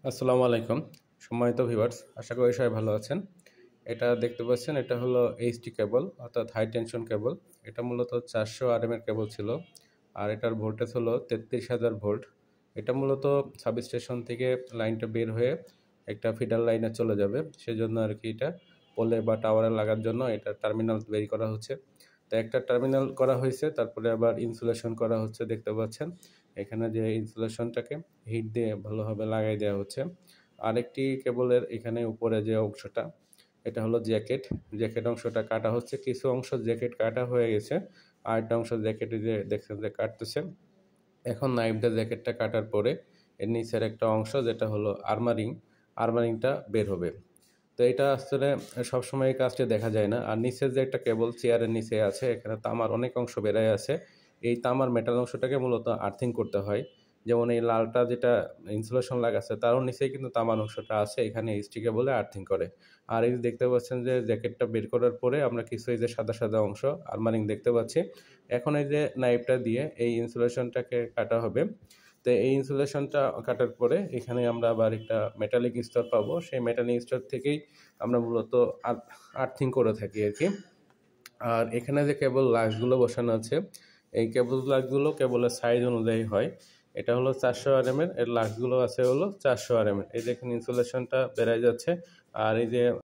আসসালামু আলাইকুম সম্মানিত ভিউয়ার্স, আশা করি সবাই ভালো আছেন। এটা দেখতে পাচ্ছেন, এটা হলো এইচটি কেবল অর্থাৎ হাই টেনশন কেবল। এটা মূলত 400 আরএম এর কেবল ছিল, আর এটার ভোল্টেজ হলো 33,000 ভোল্ট। এটা মূলত সাব স্টেশন থেকে লাইনটা বের হয়ে একটা ফিডার লাইনে চলে যাবে, সেজন্য আর কি এটা পোলে বা টাওয়ারে লাগার জন্য এটা টার্মিনাল তৈরি করা হচ্ছে। তো একটা টার্মিনাল করা হয়েছে, তারপরে আবার ইনসুলেশন করা হচ্ছে। দেখতে পাচ্ছেন এখানে যে ইনসুলেশনটাকে হিট দিয়ে ভালোভাবে লাগাই দেওয়া হচ্ছে। আরেকটি কেবলের এখানে উপরে যে অংশটা, এটা হলো জ্যাকেট। জ্যাকেট অংশটা কাটা হচ্ছে, কিছু অংশ জ্যাকেট কাটা হয়ে গেছে, আরেকটা অংশ জ্যাকেটে যে দেখছেন যে কাটতেছে। এখন নাইফ দিয়ে জ্যাকেটটা কাটার পরে এর নিচের একটা অংশ যেটা হলো আর্মারিংটা বের হবে। তো এটা আসলে সবসময় এই কাজটি দেখা যায় না। আর নিচের যে একটা কেবল চেয়ারের নিচে আছে, এখানে তামার অনেক অংশ বেরাই আছে। এই তামার মেটাল অংশটাকে মূলত আর্থিং করতে হয়। যেমন এই লালটা যেটা ইনসুলেশন লাগাচ্ছে, তারও নিচেই কিন্তু তামার অংশটা আছে, এখানে এইচটি কেবলে আর্থিং করে। আর এই যে দেখতে পাচ্ছেন যে জ্যাকেটটা বের করার পরে আমরা কিছু এই যে সাদা সাদা অংশ আর্মারিং দেখতে পাচ্ছি। এখন এই যে নাইফটা দিয়ে এই ইনসুলেশনটাকে কাটা হবে। তো এই ইনসুলেশনটা কাটার পরে এখানে আমরা আবার একটা মেটালিক স্তর পাবো, সেই মেটালিক স্তর থেকেই আমরা মূলত আর্থিং করে থাকি আর কি। আর এখানে যে কেবল লাক্সগুলো বসানো আছে, এই কেবল লাক্সগুলো কেবলের সাইজ অনুযায়ী হয়। এটা হলো 400 আরএম এর লাক্সগুলো আছে হলো 400 আরএম এর। এই দেখুন ইনসুলেশনটা বেড়ে যাচ্ছে, আর এই যে